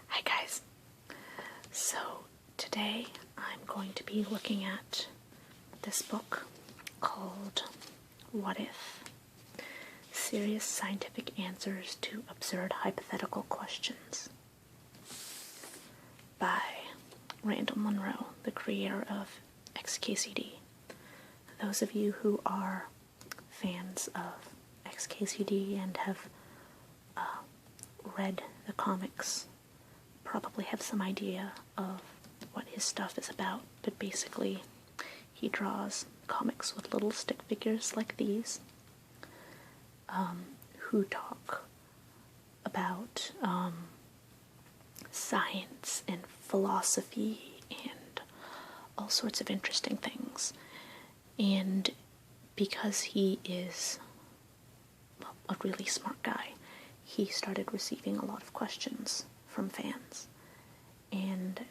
Hi guys. So today I'm going to be looking at this book called What If? Serious Scientific Answers to Absurd Hypothetical Questions by Randall Munroe, the creator of Xkcd. Those of you who are fans of Xkcd and have read the comics probably have some idea of what his stuff is about, but basically he draws comics with little stick figures like these who talk about science and philosophy and all sorts of interesting things. And because he is a really smart guy, he started receiving a lot of questions from fans. And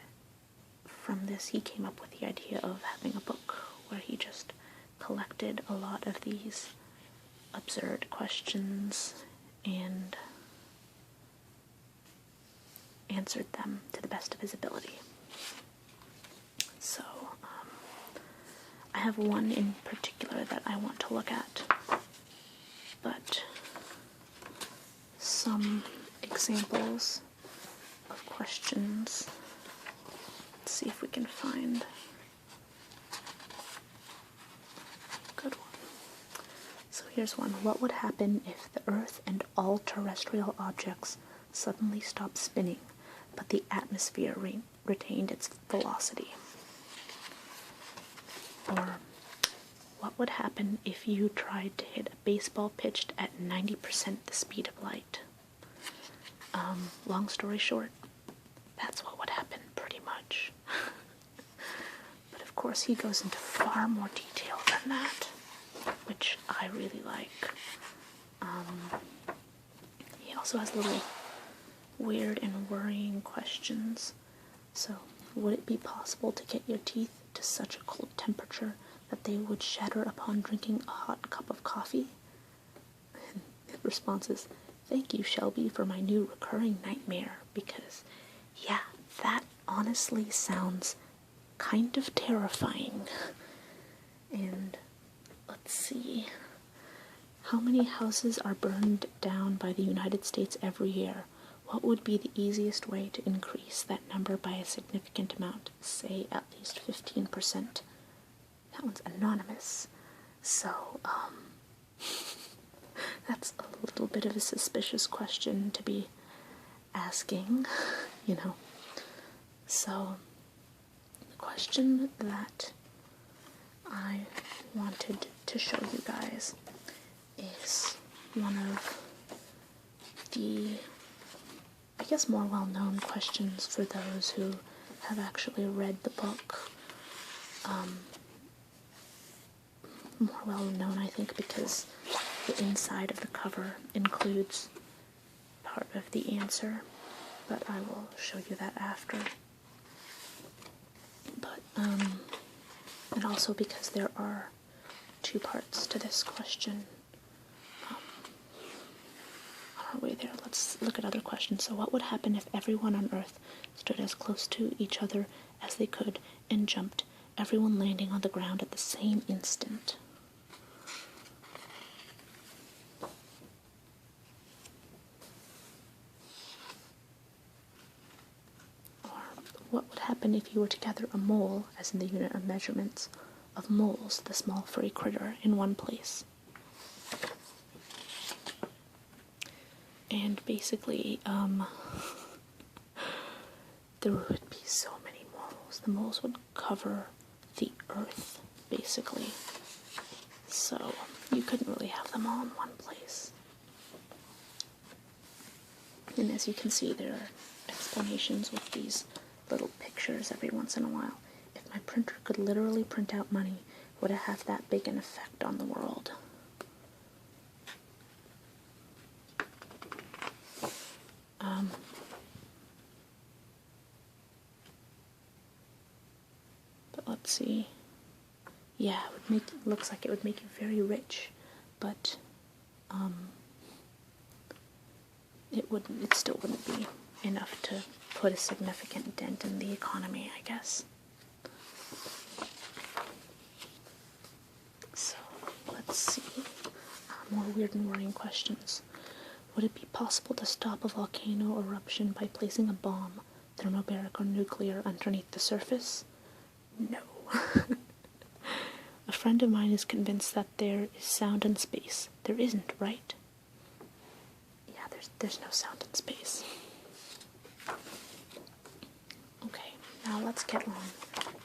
from this he came up with the idea of having a book where he just collected a lot of these absurd questions and answered them to the best of his ability. So, I have one in particular that I want to look at, but some examples of questions. Let's see if we can find a good one. So here's one. What would happen if the Earth and all terrestrial objects suddenly stopped spinning, but the atmosphere retained its velocity? Or what would happen if you tried to hit a baseball pitched at 90% the speed of light? Long story short, that's what would happen, pretty much. But of course he goes into far more detail than that, which I really like. He also has little weird and worrying questions. So, would it be possible to get your teeth to such a cold temperature that they would shatter upon drinking a hot cup of coffee? And the response is, thank you, Shelby, for my new recurring nightmare, because, yeah, that honestly sounds kind of terrifying. And let's see. How many houses are burned down by the United States every year? What would be the easiest way to increase that number by a significant amount? Say at least 15%. That one's anonymous. So, that's a little bit of a suspicious question to be asking, you know. So, the question that I wanted to show you guys is one of the, I guess, more well-known questions for those who have actually read the book. More well-known, I think, because the inside of the cover includes part of the answer, but I will show you that after. But, and also because there are two parts to this question. On our way there, let's look at other questions. So what would happen if everyone on Earth stood as close to each other as they could and jumped, everyone landing on the ground at the same instant? What would happen if you were to gather a mole, as in the unit of measurements, of moles, the small furry critter, in one place? And basically, there would be so many moles. The moles would cover the Earth, basically. So, you couldn't really have them all in one place. And as you can see, there are explanations with these little pictures every once in a while. If my printer could literally print out money, would it have that big an effect on the world? But let's see. Yeah, it looks like it would make you very rich, but it still wouldn't be enough to put a significant dent in the economy, I guess. So, let's see. More weird and worrying questions. Would it be possible to stop a volcano eruption by placing a bomb, thermobaric or nuclear, underneath the surface? No. A friend of mine is convinced that there is sound in space. There isn't, right? Yeah, there's no sound in space. Okay, now let's get on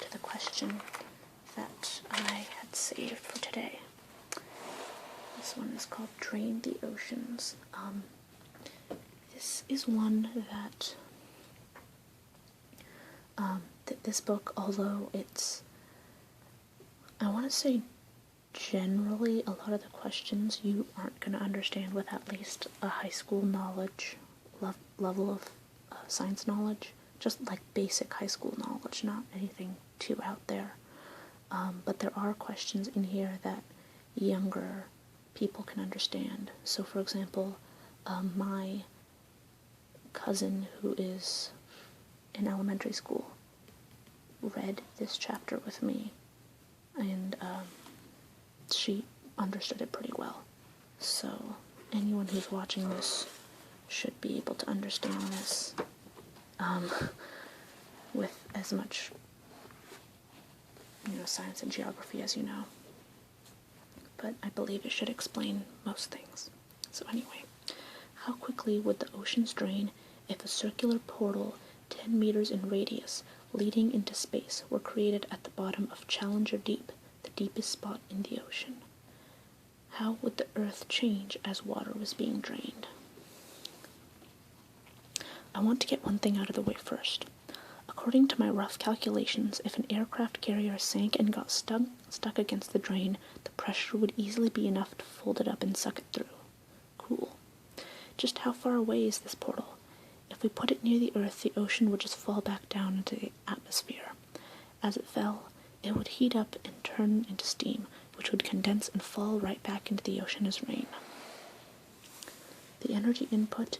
to the question that I had saved for today. This one is called Drain the Oceans. This is one that this book, although it's, I want to say generally a lot of the questions you aren't going to understand with at least a high school knowledge, level of science knowledge, just like basic high school knowledge, not anything too out there. But there are questions in here that younger people can understand. So for example, my cousin who is in elementary school read this chapter with me, and she understood it pretty well. So anyone who's watching this should be able to understand this with as much science and geography as you know. But I believe it should explain most things. So anyway, how quickly would the oceans drain if a circular portal 10 meters in radius leading into space were created at the bottom of Challenger Deep, the deepest spot in the ocean? How would the Earth change as water was being drained? I want to get one thing out of the way first. According to my rough calculations, if an aircraft carrier sank and got stuck against the drain, the pressure would easily be enough to fold it up and suck it through. Cool. Just how far away is this portal? If we put it near the Earth, the ocean would just fall back down into the atmosphere. As it fell, it would heat up and turn into steam, which would condense and fall right back into the ocean as rain. The energy input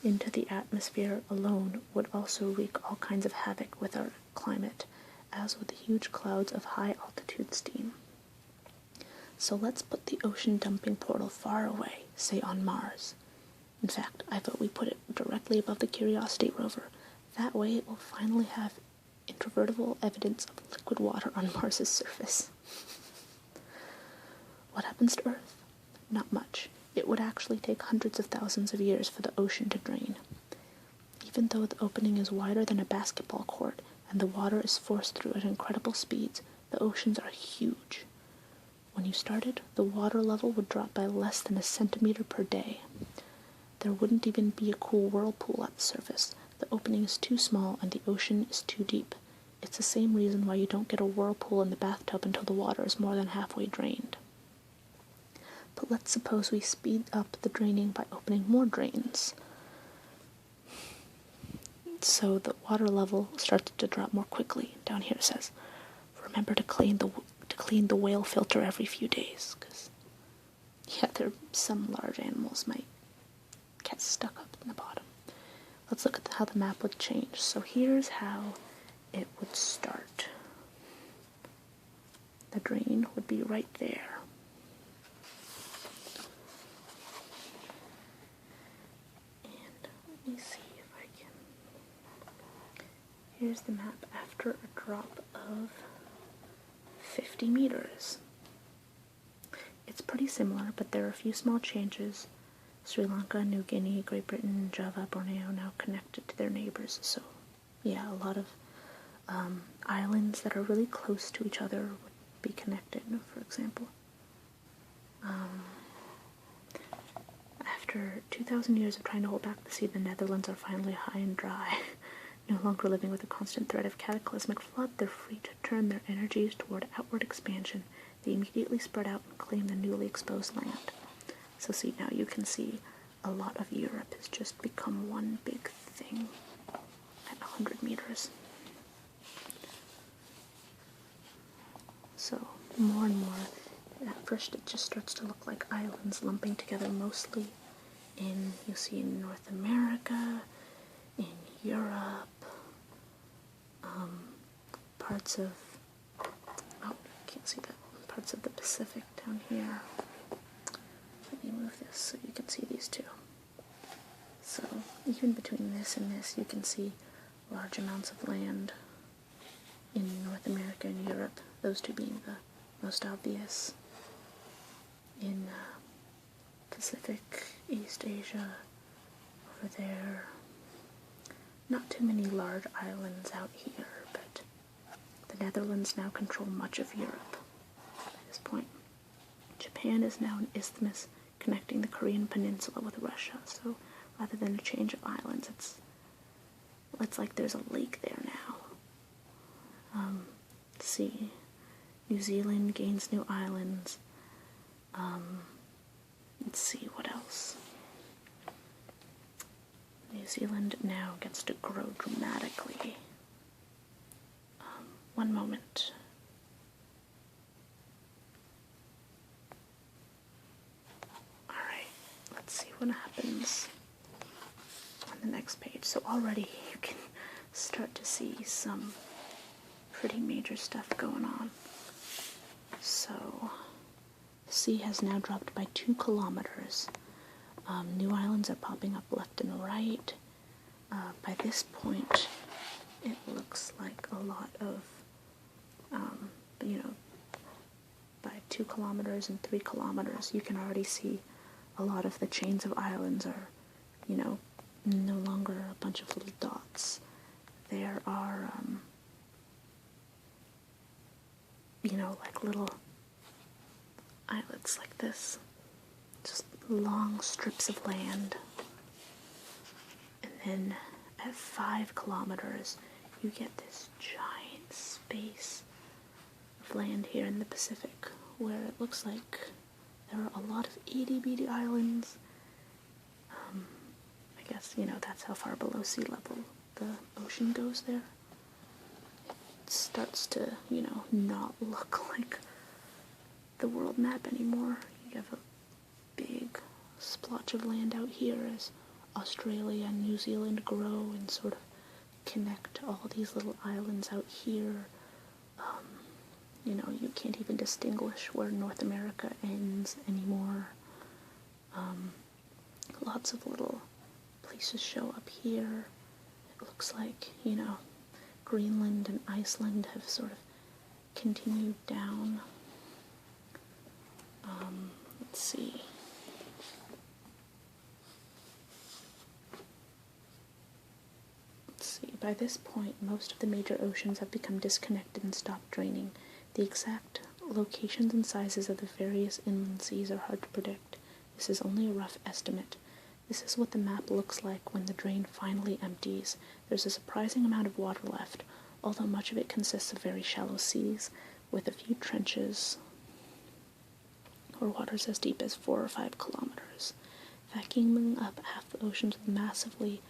into the atmosphere alone would also wreak all kinds of havoc with our climate, as with the huge clouds of high-altitude steam. So let's put the ocean dumping portal far away, say on Mars. In fact, I vote we put it directly above the Curiosity rover. That way it will finally have introvertible evidence of liquid water on Mars's surface. What happens to Earth? Not much. It would actually take hundreds of thousands of years for the ocean to drain. Even though the opening is wider than a basketball court and the water is forced through at incredible speeds, the oceans are huge. When you started, the water level would drop by less than a centimeter per day. There wouldn't even be a cool whirlpool at the surface. The opening is too small and the ocean is too deep. It's the same reason why you don't get a whirlpool in the bathtub until the water is more than halfway drained. But let's suppose we speed up the draining by opening more drains. So the water level starts to drop more quickly. Down here it says, remember to clean the whale filter every few days, because some large animals might get stuck up in the bottom. Let's look at how the map would change. So here's how it would start. The drain would be right there. Let me see if I can. Here's the map after a drop of 50 meters. It's pretty similar, but there are a few small changes. Sri Lanka, New Guinea, Great Britain, Java, Borneo now connected to their neighbors. So, yeah, a lot of islands that are really close to each other would be connected, for example. After 2,000 years of trying to hold back the sea, the Netherlands are finally high and dry. No longer living with a constant threat of cataclysmic flood, they're free to turn their energies toward outward expansion. They immediately spread out and claim the newly exposed land. So see, now you can see a lot of Europe has just become one big thing at 100 meters. So more and more, at first it just starts to look like islands lumping together, mostly you'll see in North America, in Europe, parts of, oh, can't see that, parts of the Pacific down here. Let me move this so you can see these two. So even between this and this, you can see large amounts of land in North America and Europe, those two being the most obvious. In Pacific, East Asia, over there, not too many large islands out here, but the Netherlands now control much of Europe at this point. Japan is now an isthmus connecting the Korean peninsula with Russia, so rather than a change of islands, it's like there's a lake there now. Let's see, New Zealand gains new islands. Let's see, what else? New Zealand now gets to grow dramatically. One moment. Alright, let's see what happens on the next page. So already you can start to see some pretty major stuff going on. So the sea has now dropped by 2 kilometers. New islands are popping up left and right. By this point, it looks like a lot of, by 2 kilometers and 3 kilometers, you can already see a lot of the chains of islands are, no longer a bunch of little dots. There are, like little islets like this. Just long strips of land. And then at 5 kilometers, you get this giant space of land here in the Pacific, where it looks like there are a lot of itty-bitty islands. I guess, that's how far below sea level the ocean goes there. It starts to, not look like the world map anymore. You have a big splotch of land out here as Australia and New Zealand grow and sort of connect all these little islands out here. You can't even distinguish where North America ends anymore. Lots of little places show up here. It looks like, Greenland and Iceland have sort of continued down. Let's see. By this point, most of the major oceans have become disconnected and stopped draining. The exact locations and sizes of the various inland seas are hard to predict. This is only a rough estimate. This is what the map looks like when the drain finally empties. There's a surprising amount of water left, although much of it consists of very shallow seas, with a few trenches or waters as deep as 4 or 5 kilometers. Vacuuming up half the oceans would massively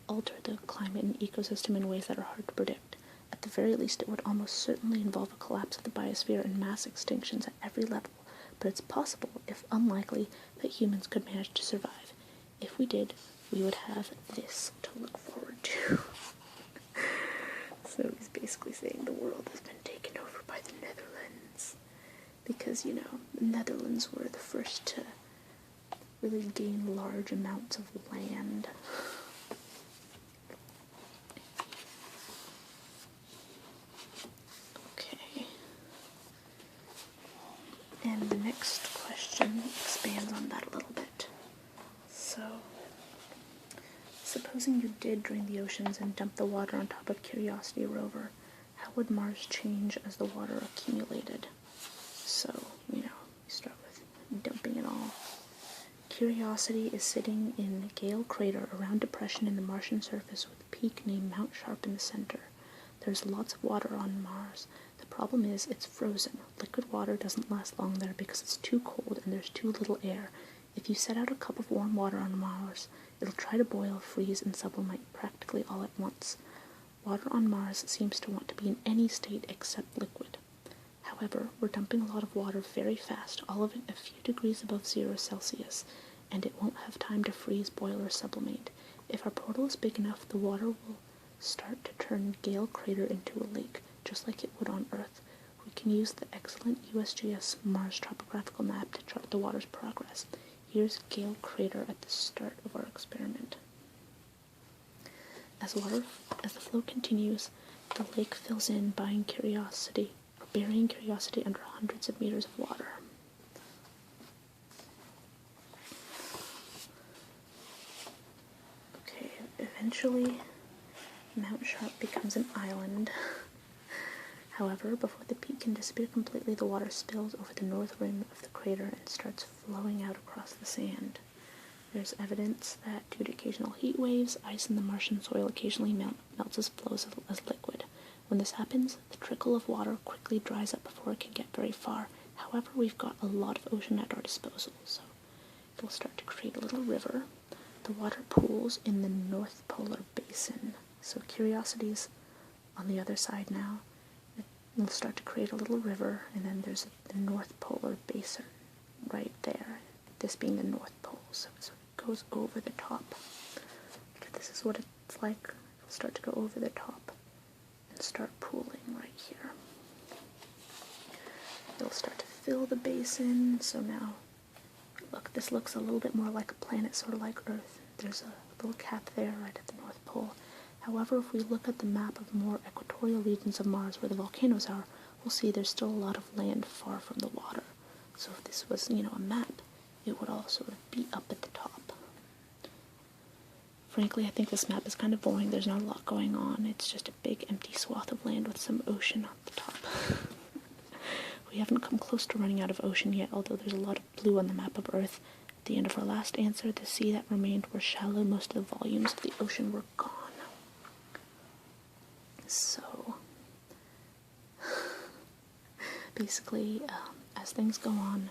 alter the climate and ecosystem in ways that are hard to predict. At the very least, it would almost certainly involve a collapse of the biosphere and mass extinctions at every level, but it's possible, if unlikely, that humans could manage to survive. If we did, we would have this to look forward to. So he's basically saying the world has been taken over by the Netherlands. Because, the Netherlands were the first to really gain large amounts of land. Okay. And the next question expands on that a little bit. So, supposing you did drain the oceans and dump the water on top of Curiosity rover, how would Mars change as the water accumulated? So, we start with dumping it all. Curiosity is sitting in Gale Crater, a round depression in the Martian surface with a peak named Mount Sharp in the center. There's lots of water on Mars. The problem is it's frozen. Liquid water doesn't last long there because it's too cold and there's too little air. If you set out a cup of warm water on Mars, it'll try to boil, freeze, and sublimate practically all at once. Water on Mars seems to want to be in any state except liquid. However, we're dumping a lot of water very fast, all of it a few degrees above 0 Celsius, and it won't have time to freeze, boil, or sublimate. If our portal is big enough, the water will start to turn Gale Crater into a lake, just like it would on Earth. We can use the excellent USGS Mars topographical map to chart the water's progress. Here's Gale Crater at the start of our experiment. As the flow continues, the lake fills in, burying Curiosity under hundreds of meters of water. Okay, eventually, Mount Sharp becomes an island. However, before the peak can disappear completely, the water spills over the north rim of the crater and starts flowing out across the sand. There's evidence that due to occasional heat waves, ice in the Martian soil occasionally melts as flows as liquid. When this happens, the trickle of water quickly dries up before it can get very far. However, we've got a lot of ocean at our disposal, so it'll start to create a little river. The water pools in the North Polar Basin, so Curiosity's on the other side now. It'll start to create a little river, and then there's the North Polar Basin right there, this being the North Pole, so it goes over the top. This is what it's like. It'll start to go over the top and start pooling right here. It'll start to fill the basin, so now, look, this looks a little bit more like a planet, sort of like Earth. There's a little cap there right at the North Pole. However, if we look at the map of more equatorial regions of Mars where the volcanoes are, we'll see there's still a lot of land far from the water. So if this was, a map, it would all sort of be up at the top. Frankly, I think this map is kind of boring. There's not a lot going on. It's just a big empty swath of land with some ocean on the top. We haven't come close to running out of ocean yet, although there's a lot of blue on the map of Earth. At the end of our last answer, the sea that remained were shallow. Most of the volumes of the ocean were gone. So, basically, as things go on,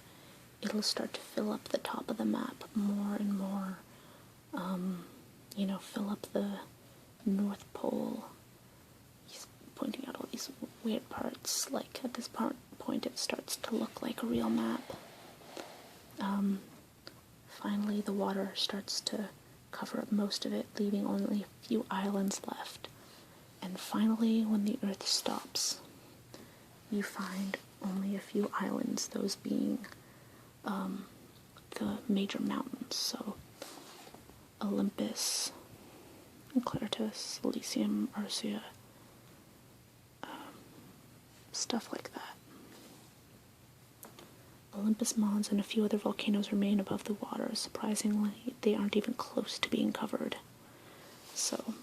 it'll start to fill up the top of the map more and more, fill up the North Pole. He's pointing out all these weird parts, like at this point it starts to look like a real map. Finally, the water starts to cover up most of it, leaving only a few islands left. And finally, when the Earth stops, you find only a few islands, those being the major mountains, so Olympus, Claritas, Elysium, Ursia, stuff like that. Olympus Mons and a few other volcanoes remain above the water. Surprisingly, they aren't even close to being covered. So,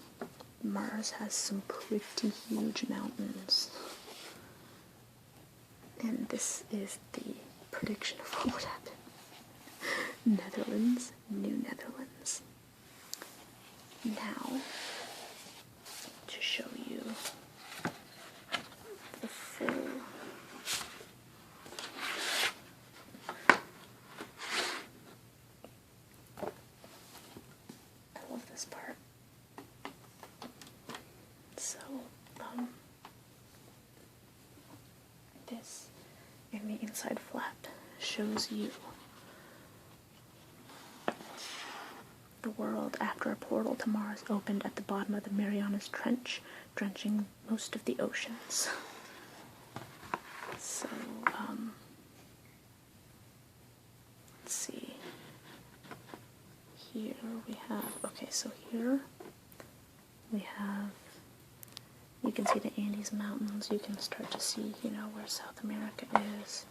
Mars has some pretty huge mountains. And this is the prediction of what would happen. Netherlands, New Netherlands. Now, to show you the full I love this part. So, this in the inside flap shows you the world after a portal to Mars opened at the bottom of the Marianas Trench, drenching most of the oceans. So, let's see. Here we have, you can see the Andes Mountains. You can start to see, where South America is.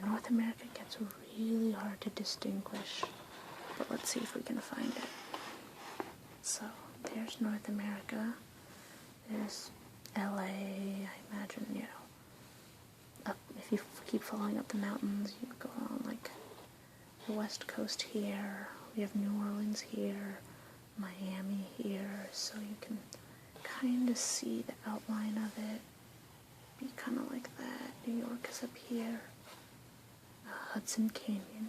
North America gets really hard to distinguish, but let's see if we can find it. So, there's North America. There's LA, I imagine, if you keep following up the mountains, you go on, like, the West Coast here. We have New Orleans here, Miami here, so you can kind of see the outline of it. Be kind of like that. New York is up here. Hudson Canyon.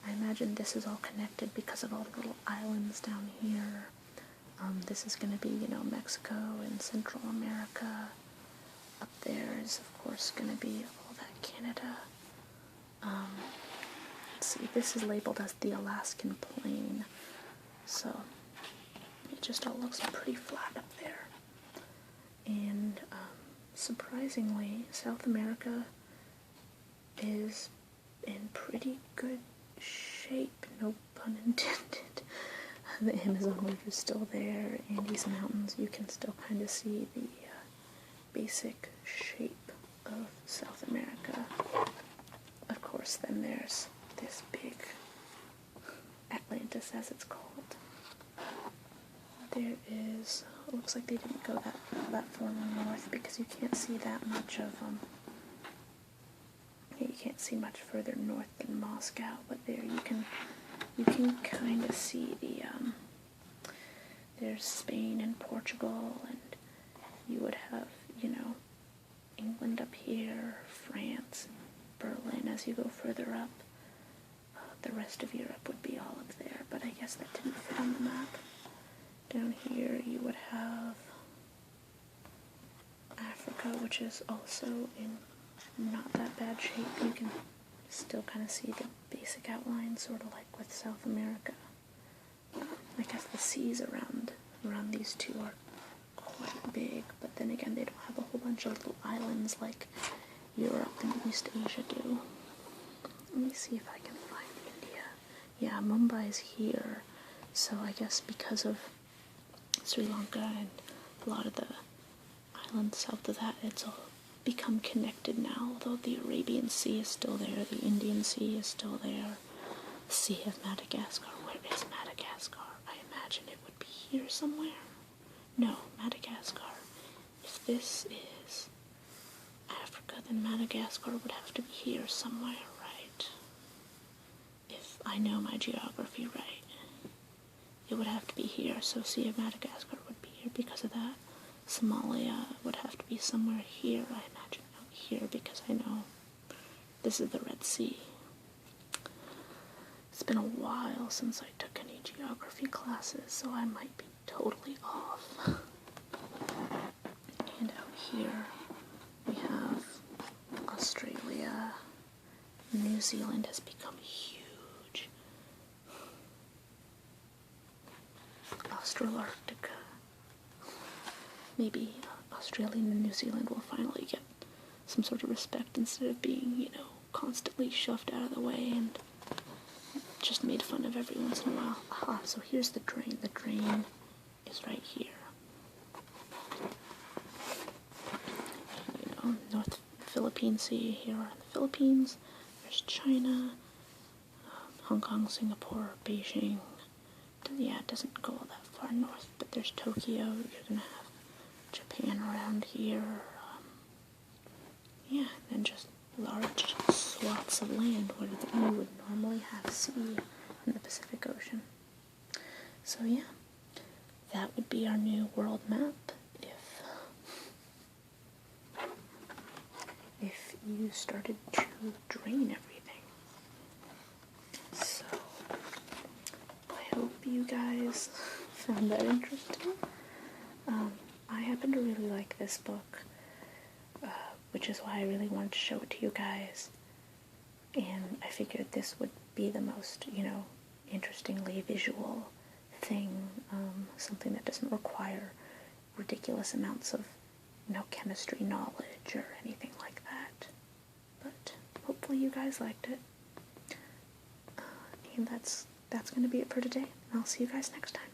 I imagine this is all connected because of all the little islands down here. This is going to be, Mexico and Central America. Up there is, of course, going to be all that Canada. Let's see, this is labeled as the Alaskan Plain. So it just all looks pretty flat up there. And surprisingly, South America is in pretty good shape, no pun intended. The Amazon River is still there, Andes Mountains, you can still kind of see the basic shape of South America. Of course, then there's this big Atlantis, as it's called. There is, it looks like they didn't go that far north because you can't see that much of you can't see much further north than Moscow, but there you can kind of see the there's Spain and Portugal, and you would have, you know, England up here, France, Berlin as you go further up. The rest of Europe would be all up there, but I guess that didn't fit on the map. Down here you would have Africa, which is also in not that bad shape. You can still kind of see the basic outline, sort of like with South America. I guess the seas around these two are quite big, but then again they don't have a whole bunch of little islands like Europe and East Asia do. Let me see if I can find India. Yeah, Mumbai's here, so I guess because of Sri Lanka and a lot of the islands south of that, it's all become connected now, although the Arabian Sea is still there, the Indian Sea is still there, the Sea of Madagascar. Where is Madagascar? I imagine it would be here somewhere. No, Madagascar. If this is Africa, then Madagascar would have to be here somewhere, right? If I know my geography right. It would have to be here, so Sea of Madagascar would be here because of that. Somalia would have to be somewhere here, I imagine. No, here, because I know this is the Red Sea. It's been a while since I took any geography classes, so I might be totally off. And out here we have Australia. New Zealand has become huge. Australarctica. Maybe Australia and New Zealand will finally get some sort of respect instead of being, you know, constantly shoved out of the way and just made fun of every once in a while. Aha, so here's the drain. The drain is right here. You know, North Philippine Sea here in the Philippines. There's China, Hong Kong, Singapore, Beijing. Yeah, it doesn't go all that far north, but there's Tokyo. You're gonna have Japan around here. Yeah, and then just large swaths of land where you would normally have sea in the Pacific Ocean. So yeah, that would be our new world map if you started to drain everything. So I hope you guys found that interesting. I happen to really like this book, which is why I really wanted to show it to you guys. And I figured this would be the most, you know, interestingly visual thing, something that doesn't require ridiculous amounts of, you know, chemistry knowledge or anything like that. But hopefully you guys liked it. And that's going to be it for today. I'll see you guys next time.